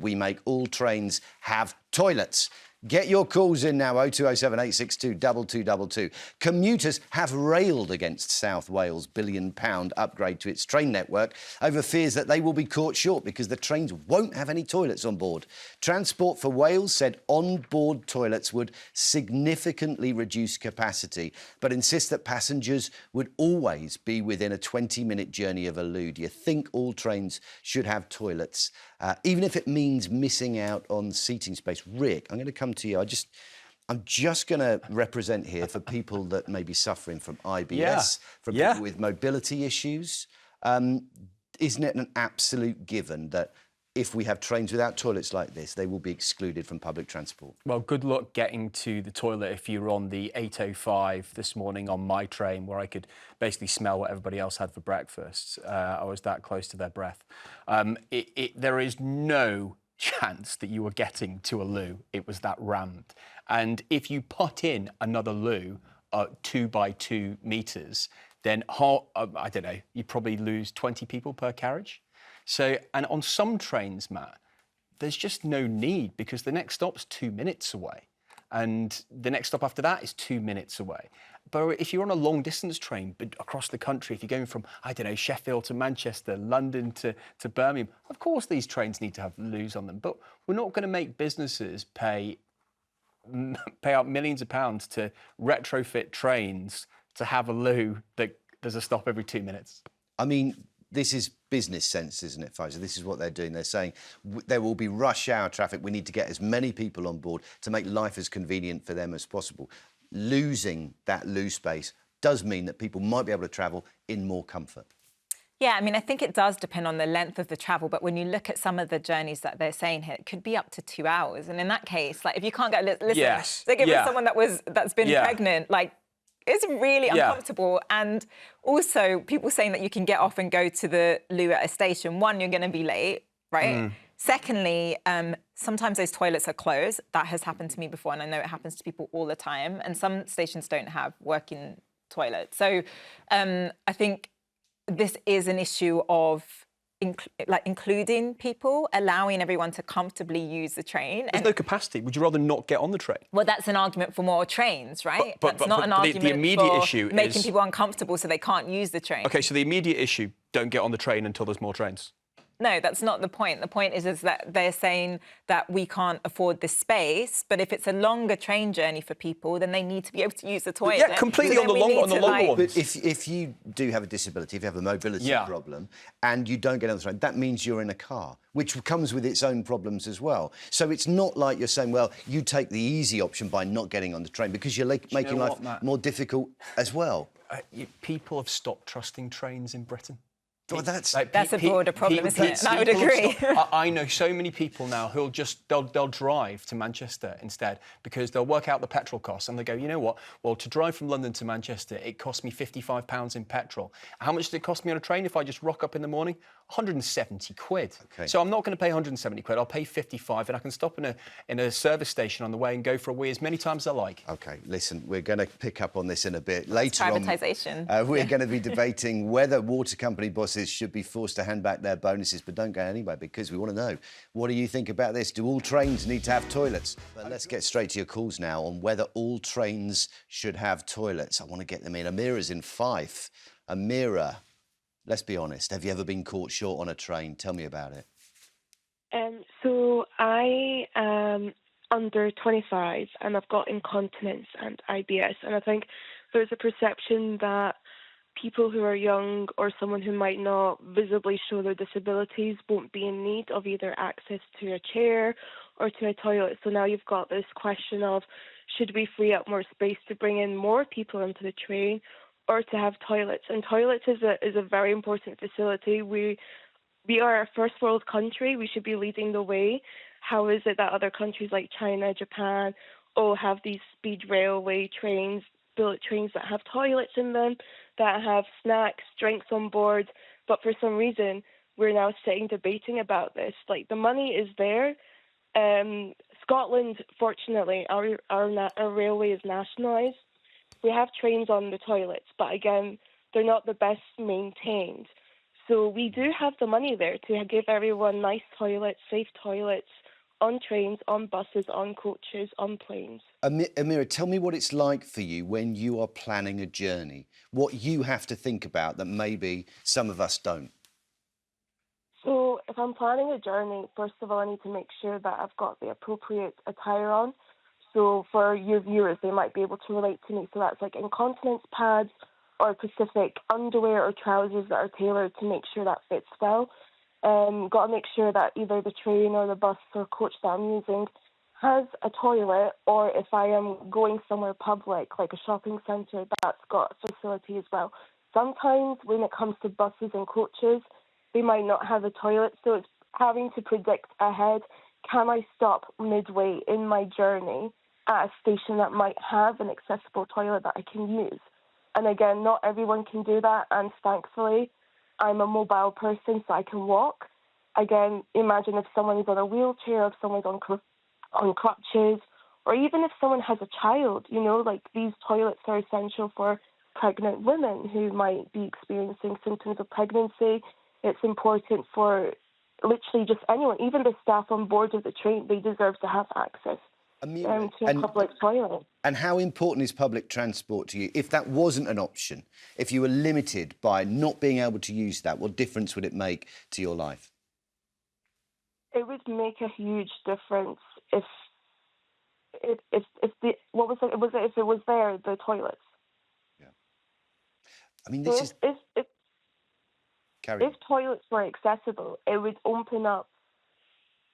we make all trains have toilets. Get your calls in now, 0207 862 2222. Commuters have railed against South Wales' £1 billion upgrade to its train network over fears that they will be caught short because the trains won't have any toilets on board. Transport for Wales said on-board toilets would significantly reduce capacity, but insists that passengers would always be within a 20-minute journey of a loo. Do you think all trains should have toilets, even if it means missing out on seating space? Rick, I'm going to come to you. I'm just going to represent here for people that may be suffering from IBS, from people with mobility issues. Isn't it an absolute given that if we have trains without toilets like this, they will be excluded from public transport? Well, good luck getting to the toilet if you were on the 8:05 this morning on my train, where I could basically smell what everybody else had for breakfast. I was that close to their breath. There is no chance that you were getting to a loo. It was that rammed. And if you put in another loo 2 by 2 metres, then, I don't know, you probably lose 20 people per carriage. So, and on some trains, Matt, there's just no need because the next stop's 2 minutes away. And the next stop after that is 2 minutes away. But if you're on a long distance train across the country, if you're going from, I don't know, Sheffield to Manchester, London to Birmingham, of course these trains need to have loos on them. But we're not going to make businesses pay out millions of pounds to retrofit trains to have a loo that there's a stop every 2 minutes. I mean, this is business sense, isn't it, Faiza? This is what they're doing. They're saying there will be rush hour traffic. We need to get as many people on board to make life as convenient for them as possible. Losing that loo space does mean that people might be able to travel in more comfort. Yeah, I mean, I think it does depend on the length of the travel, but when you look at some of the journeys that they're saying here, it could be up to 2 hours. And in that case, like, if you can't go, listen, they're giving someone that's been pregnant, like, it's really uncomfortable. And also, people saying that you can get off and go to the loo at a station. One, you're going to be late, right? Secondly, sometimes those toilets are closed. That has happened to me before, and I know it happens to people all the time. And some stations don't have working toilets. So I think this is an issue of including people, allowing everyone to comfortably use the train. There's no capacity. Would you rather not get on the train? Well, that's an argument for more trains, right? That's not an argument the immediate for issue making people uncomfortable so they can't use the train. OK, so the immediate issue, don't get on the train until there's more trains. No, that's not the point. The point is that they're saying that we can't afford this space, but if it's a longer train journey for people, then they need to be able to use the toilet. Yeah, completely on the longer ones. But if you do have a disability, if you have a mobility problem, and you don't get on the train, that means you're in a car, which comes with its own problems as well. So it's not like you're saying, well, you take the easy option by not getting on the train because you're making life more difficult as well. People have stopped trusting trains in Britain. Well, that's a broader problem, isn't it? I would agree. I know so many people now who'll they'll drive to Manchester instead because they'll work out the petrol costs and they go, you know what? Well, to drive from London to Manchester, it cost me £55 in petrol. How much did it cost me on a train if I just rock up in the morning? 170 quid. Okay. So I'm not going to pay 170 quid. I'll pay 55 and I can stop in a service station on the way and go for a wee as many times as I like. OK, listen, we're going to pick up on this in a bit. Later on, privatisation. We're going to be debating whether water company bosses should be forced to hand back their bonuses, but don't go anywhere because we want to know, what do you think about this? Do all trains need to have toilets? But let's get straight to your calls now on whether all trains should have toilets. I want to get them in. Amira's in Fife. Amira, let's be honest, have you ever been caught short on a train? Tell me about it. So I am under 25 and I've got incontinence and IBS, and I think there's a perception that people who are young or someone who might not visibly show their disabilities won't be in need of either access to a chair or to a toilet. So now you've got this question of, should we free up more space to bring in more people into the train or to have toilets? And toilets is a very important facility. We are a first world country. We should be leading the way. How is it that other countries like China, Japan, all have these speed railway trains, bullet trains that have toilets in them, that have snacks, drinks on board, but for some reason we're now sitting debating about this. Like, the money is there. Scotland, fortunately, our railway is nationalised. We have trains on the toilets, but again, they're not the best maintained. So we do have the money there to give everyone nice toilets, safe toilets, on trains, on buses, on coaches, on planes. Amira, tell me what it's like for you when you are planning a journey, what you have to think about that maybe some of us don't. So if I'm planning a journey, first of all, I need to make sure that I've got the appropriate attire on. So for your viewers, they might be able to relate to me. So that's like incontinence pads or specific underwear or trousers that are tailored to make sure that fits well. Got to make sure that either the train or the bus or coach that I'm using has a toilet, or if I am going somewhere public, like a shopping centre, that's got a facility as well. Sometimes when it comes to buses and coaches, they might not have a toilet, so it's having to predict ahead, can I stop midway in my journey at a station that might have an accessible toilet that I can use? And again, not everyone can do that, and thankfully, I'm a mobile person, so I can walk. Again, imagine if someone is on a wheelchair, if someone's on crutches, or even if someone has a child, like these toilets are essential for pregnant women who might be experiencing symptoms of pregnancy. It's important for literally just anyone, even the staff on board of the train, they deserve to have access to a public toilet. And how important is public transport to you? If that wasn't an option, if you were limited by not being able to use that, what difference would it make to your life? It would make a huge difference if the what was it? Was it if it was there, the toilets? Yeah. I mean, this is if toilets were accessible, it would open up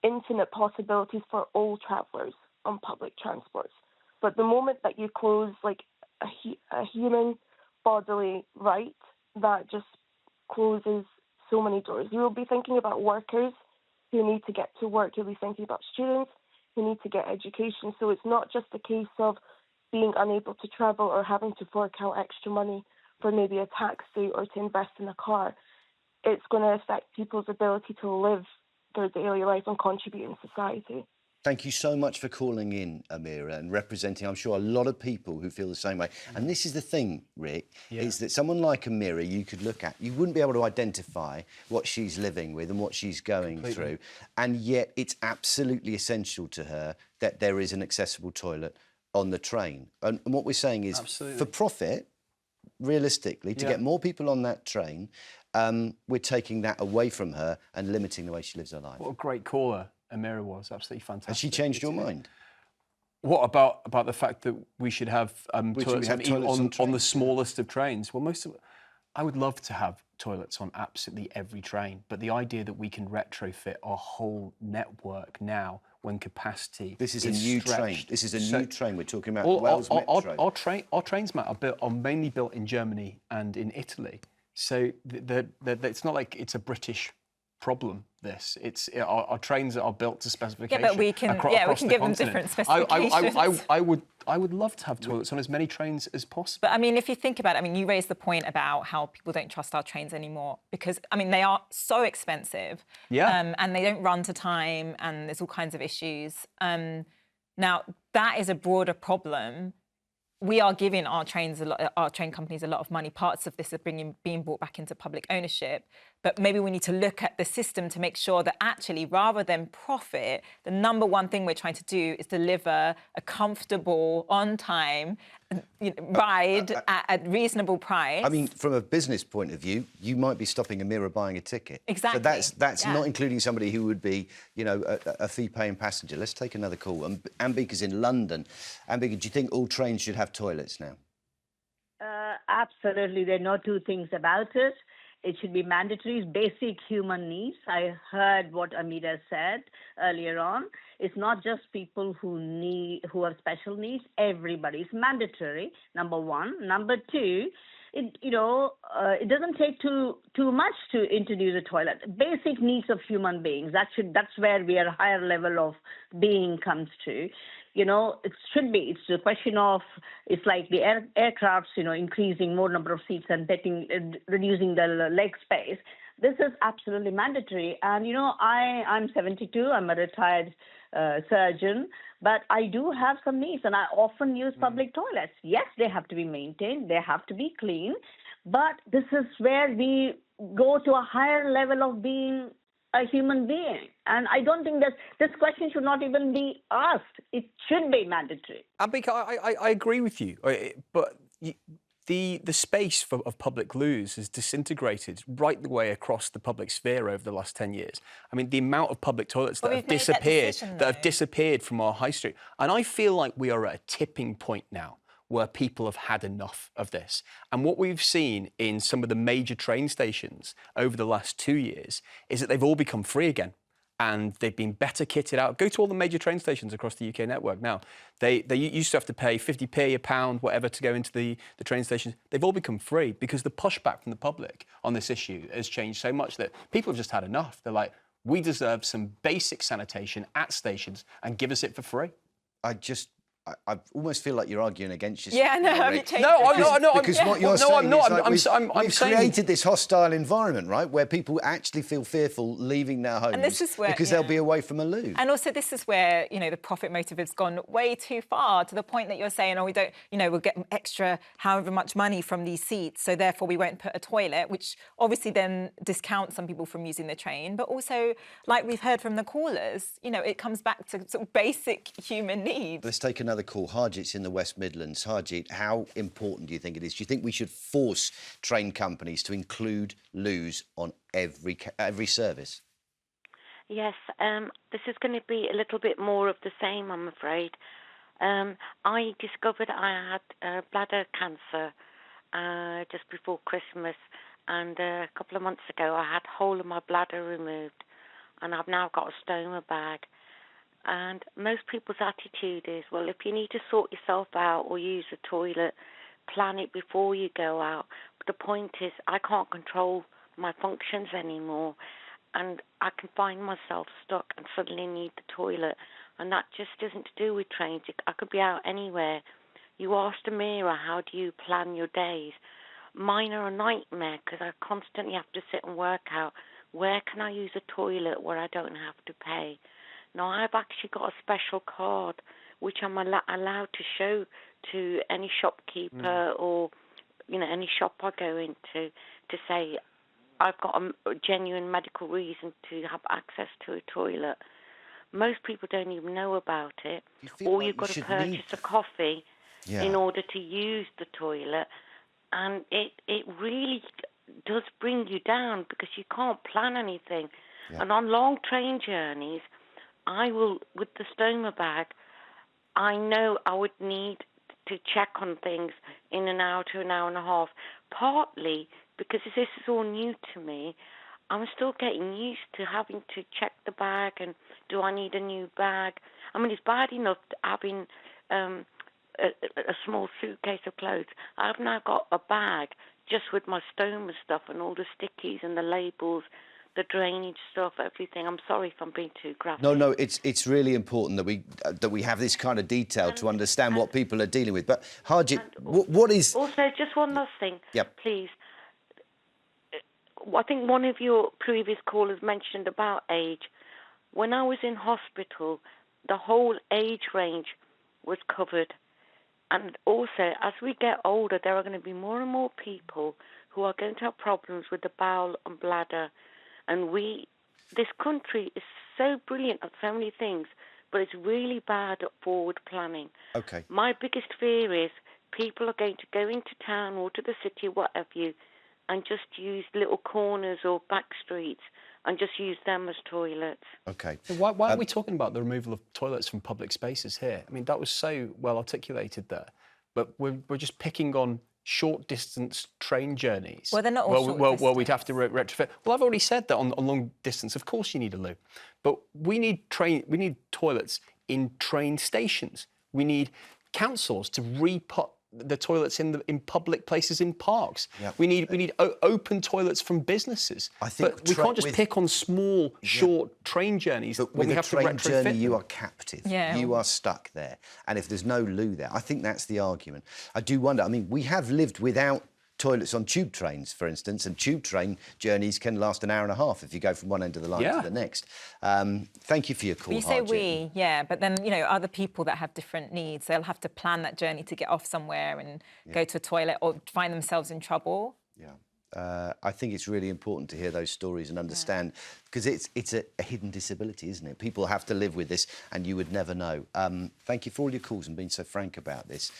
infinite possibilities for all travellers on public transports. But the moment that you close like a human bodily right, that just closes so many doors. You will be thinking about workers who need to get to work. You'll be thinking about students who need to get education. So it's not just a case of being unable to travel or having to fork out extra money for maybe a taxi or to invest in a car. It's going to affect people's ability to live their daily life and contribute in society. Thank you so much for calling in, Amira, and representing, I'm sure, a lot of people who feel the same way. And this is the thing, Rick, is that someone like Amira you could look at, you wouldn't be able to identify what she's living with and what she's going through. And yet it's absolutely essential to her that there is an accessible toilet on the train. And what we're saying is, for profit, realistically, to get more people on that train, we're taking that away from her and limiting the way she lives her life. What a great caller Amira was, absolutely fantastic. Has she changed your mind? What about the fact that we should have toilets on the smallest of trains? Well, I would love to have toilets on absolutely every train, but the idea that we can retrofit our whole network now when capacity This is a new train. This is a new train. We're talking about Wales Metro. Our trains, Matt, are mainly built in Germany and in Italy. So it's not like it's a British problem. Our trains are built to specification. Yeah, but we can give them different specifications. I would love to have toilets on as many trains as possible. But I mean, if you think about it, you raised the point about how people don't trust our trains anymore because they are so expensive. Yeah. And they don't run to time, and there's all kinds of issues. Now that is a broader problem. We are giving our train companies a lot of money. Parts of this are being brought back into public ownership. But maybe we need to look at the system to make sure that actually, rather than profit, the number one thing we're trying to do is deliver a comfortable, on-time ride at a reasonable price. I mean, from a business point of view, you might be stopping Amira buying a ticket. Exactly. So that's not including somebody who would be, a fee-paying passenger. Let's take another call. Ambika's in London. Ambika, do you think all trains should have toilets now? Absolutely. There are no two things about it. It should be mandatory. It's basic human needs. I heard what Amira said earlier on. It's not just people who have special needs. Everybody. It's mandatory, number one. Number two, it doesn't take too much to introduce a toilet. Basic needs of human beings. That's where a higher level of being comes to. It should be. It's a question of, it's like the aircrafts, increasing more number of seats and reducing the leg space. This is absolutely mandatory. And, I'm 72. I'm a retired surgeon, but I do have some needs, and I often use public toilets. Yes, they have to be maintained. They have to be clean. But this is where we go to a higher level of being a human being. And I don't think that this question should not even be asked. It should be mandatory. Ambika, I agree with you, but the space of public loos has disintegrated right the way across the public sphere over the last 10 years. I mean, the amount of public toilets that have disappeared from our high street. And I feel like we are at a tipping point now where people have had enough of this. And what we've seen in some of the major train stations over the last 2 years is that they've all become free again. And they've been better kitted out. Go to all the major train stations across the UK network now. They used to have to pay 50p, a pound, whatever, to go into the train stations. They've all become free because the pushback from the public on this issue has changed so much that people have just had enough. They're like, we deserve some basic sanitation at stations and give us it for free. I almost feel like you're arguing against yourself. Yeah, no, Because what you're saying is we've saying created this hostile environment, right, where people actually feel fearful leaving their homes because they'll be away from a loo. And also, this is where the profit motive has gone way too far, to the point that you're saying, we don't, we'll get extra however much money from these seats, so therefore we won't put a toilet, which obviously then discounts some people from using the train. But also, like we've heard from the callers, it comes back to sort of basic human needs. Let's take another call. Harjit's in the West Midlands. Harjit, how important do you think it is? Do you think we should force train companies to include loos on every service? Yes, this is going to be a little bit more of the same, I'm afraid. I discovered I had bladder cancer just before Christmas, and a couple of months ago I had whole of my bladder removed, and I've now got a stoma bag. And most people's attitude is, well, if you need to sort yourself out or use the toilet, plan it before you go out. But the point is, I can't control my functions anymore, and I can find myself stuck and suddenly need the toilet. And that just isn't to do with trains. I could be out anywhere. You asked Amira, how do you plan your days? Mine are a nightmare because I constantly have to sit and work out, where can I use a toilet where I don't have to pay? Now, I've actually got a special card which I'm allowed to show to any shopkeeper or, any shop I go into to say I've got a genuine medical reason to have access to a toilet. Most people don't even know about it. Or you've got to purchase a coffee in order to use the toilet. And it really does bring you down because you can't plan anything. Yeah. And on long train journeys, I will, with the stoma bag, I know I would need to check on things in an hour to an hour and a half, partly because this is all new to me. I'm still getting used to having to check the bag and do I need a new bag? I mean, it's bad enough having a small suitcase of clothes. I've now got a bag just with my stoma stuff and all the stickies and the labels, the drainage stuff, everything. I'm sorry if I'm being too graphic. No, it's really important that we have this kind of detail to understand what people are dealing with. But Harjit, what is... Also, just one last thing, Yep. please. I think one of your previous callers mentioned about age. When I was in hospital, the whole age range was covered. And also, as we get older, there are going to be more and more people who are going to have problems with the bowel and bladder. And this country is so brilliant at so many things, but it's really bad at forward planning. Okay. My biggest fear is people are going to go into town or to the city, whatever you, and just use little corners or back streets and just use them as toilets. Okay. So why are we talking about the removal of toilets from public spaces here? I mean, that was so well articulated there, but we're just picking on short-distance train journeys. Well, they're not all short distance. Well, we'd have to retrofit. Well, I've already said that on long distance, of course you need a loo. But we need toilets in train stations. We need councils to re-put the toilets in public places in parks. Yep. We need open toilets from businesses. I think but we can't just pick on small, short train journeys. But when with we have a train to retrofit journey, you them. are captive. Yeah. You are stuck there. And if there's no loo there, I think that's the argument. I do wonder, I mean, we have lived without toilets on tube trains, for instance, and tube train journeys can last an hour and a half if you go from one end of the line to the next. Thank you for your call, You say Harjit. but then, other people that have different needs, they'll have to plan that journey to get off somewhere and go to a toilet or find themselves in trouble. Yeah. I think it's really important to hear those stories and understand, because it's a hidden disability, isn't it? People have to live with this, and you would never know. Thank you for all your calls and being so frank about this.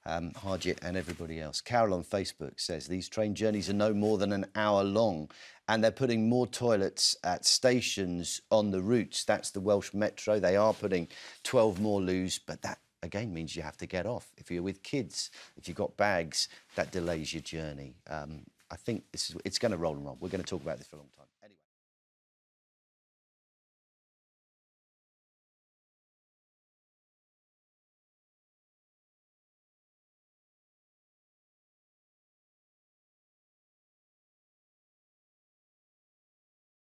Harjit and everybody else. Carol on Facebook says these train journeys are no more than an hour long, and they're putting more toilets at stations on the routes. That's the Welsh Metro. They are putting 12 more loos, but that again means you have to get off. If you're with kids, if you've got bags, that delays your journey. I think it's going to roll and roll. We're going to talk about this for a long time.